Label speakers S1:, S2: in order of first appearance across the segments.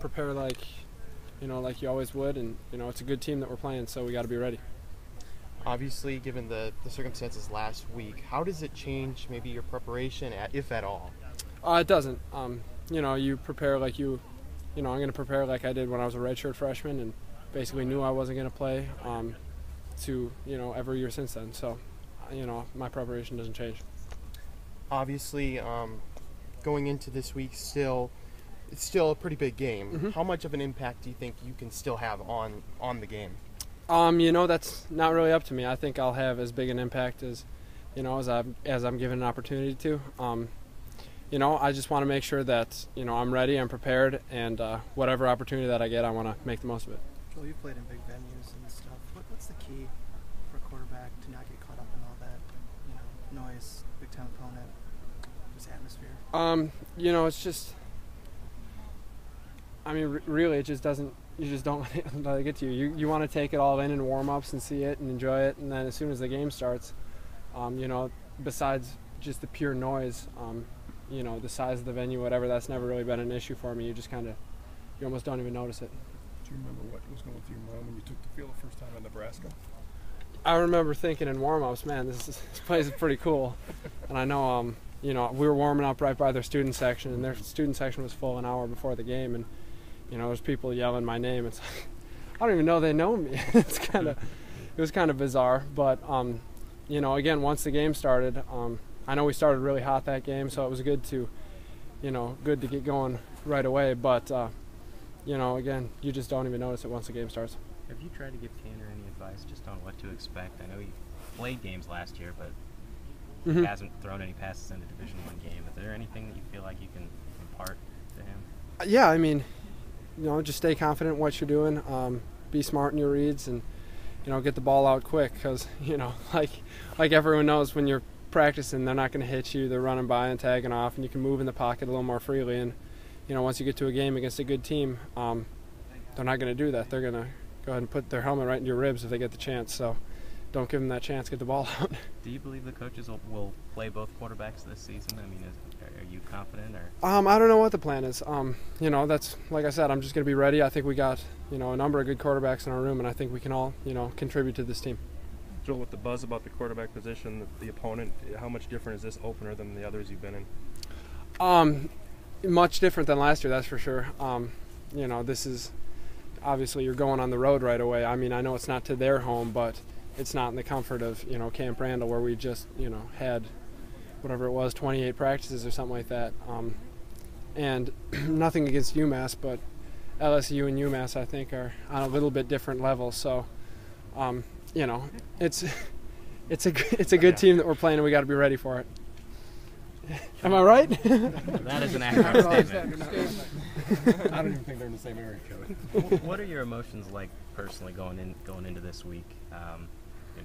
S1: Prepare like you always would, and it's a good team that we're playing, so we got to be ready.
S2: Obviously, given the circumstances last week, how does it change maybe your preparation, if at all?
S1: It doesn't. You prepare like I'm going to prepare like I did when I was a redshirt freshman, and basically knew I wasn't going to play every year since then. So, my preparation doesn't change.
S2: Obviously, going into this week, it's still a pretty big game.
S1: Mm-hmm.
S2: How much of an impact do you think you can still have on the game?
S1: That's not really up to me. I think I'll have as big an impact as I'm given an opportunity to. I just want to make sure that I'm ready, I'm prepared, and whatever opportunity that I get, I want to make the most of it.
S3: Joel, you've played in big venues and stuff. What's the key for a quarterback to not get caught up in all that, noise, big time opponent, just atmosphere?
S1: It's just. Really, it just doesn't. You just don't let it get to you. You want to take it all in warm-ups and see it and enjoy it, and then as soon as the game starts, besides just the pure noise, the size of the venue, whatever, that's never really been an issue for me. You almost don't even notice it.
S4: Do you remember what was going through your mind when you took the field the first time in Nebraska?
S1: I remember thinking in warm-ups, man, this place is pretty cool. And I know, we were warming up right by their student section, and their student section was full an hour before the game, and there's people yelling my name. It's like, I don't even know they know me. It was kind of bizarre, but again, once the game started, I know we started really hot that game, so it was good to get going right away. But again, you just don't even notice it once the game starts.
S5: Have you tried to give Tanner any advice just on what to expect? I know he played games last year, but he hasn't thrown any passes in a Division I game. Is there anything that you feel like you can impart to him?
S1: Yeah, just stay confident in what you're doing. Be smart in your reads, and get the ball out quick. Because like everyone knows, when you're practicing, they're not going to hit you. They're running by and tagging off, and you can move in the pocket a little more freely. And once you get to a game against a good team, they're not going to do that. They're going to go ahead and put their helmet right in your ribs if they get the chance. So don't give them that chance. Get the ball out.
S5: Do you believe the coaches will play both quarterbacks this season? Are you confident? Or
S1: I don't know what the plan is. That's like I said. I'm just going to be ready. I think we got a number of good quarterbacks in our room, and I think we can all contribute to this team.
S4: Joel, with the buzz about the quarterback position, the opponent, how much different is this opener than the others you've been in?
S1: Much different than last year, that's for sure. This is obviously you're going on the road right away. I know it's not to their home, but it's not in the comfort of Camp Randall, where we just had whatever it was, 28 practices or something like that. And nothing against UMass, but LSU and UMass I think are on a little bit different level. So it's a good team that we're playing, and we got to be ready for it. Am I right?
S5: That is an accurate statement.
S4: I don't even think they're in the same area,
S5: Joey. What are your emotions like personally going into this week,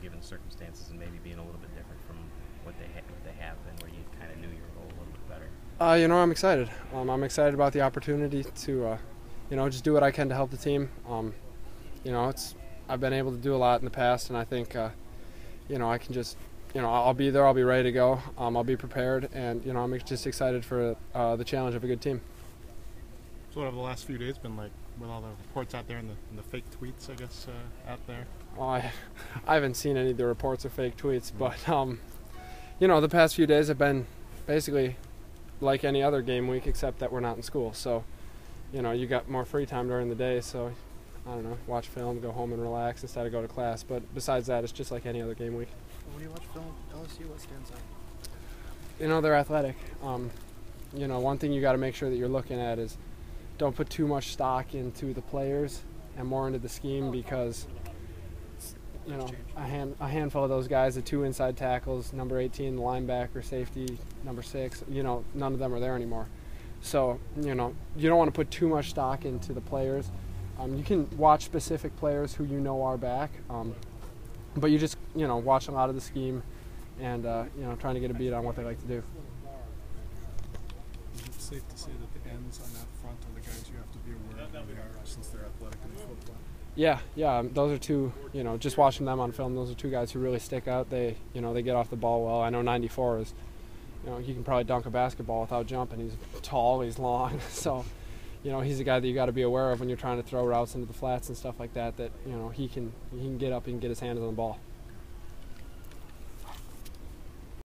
S5: given the circumstances and maybe being a little bit different from what they have been, where you kind of knew your role a little bit better?
S1: I'm excited. I'm excited about the opportunity to, just do what I can to help the team. I've been able to do a lot in the past, and I think, I can just. I'll be there. I'll be ready to go. I'll be prepared, and I'm just excited for the challenge of a good team.
S6: So what have the last few days been like, with all the reports out there and the fake tweets, I guess, out there?
S1: Oh, I haven't seen any of the reports or fake tweets, but the past few days have been basically like any other game week, except that we're not in school. So, you got more free time during the day. So, I don't know, watch film, go home and relax instead of go to class. But besides that, it's just like any other game week.
S3: When you watch film, LSU, what stands out?
S1: They're athletic. One thing you got to make sure that you're looking at is don't put too much stock into the players and more into the scheme, because a handful of those guys, the two inside tackles, number 18, the linebacker, safety, number 6, none of them are there anymore. So, you don't want to put too much stock into the players. You can watch specific players who are back, but you just, watch a lot of the scheme and, trying to get a beat on what they like to do.
S4: Is it safe to say that the ends on that front are the guys you have to be aware of who they are, since they're athletic in football?
S1: Yeah. Those are two, just watching them on film, those are two guys who really stick out. They, they get off the ball well. I know 94 is, he can probably dunk a basketball without jumping. He's tall, he's long. So, he's a guy that you got to be aware of when you're trying to throw routes into the flats and stuff like that. That he can get up and get his hands on the ball.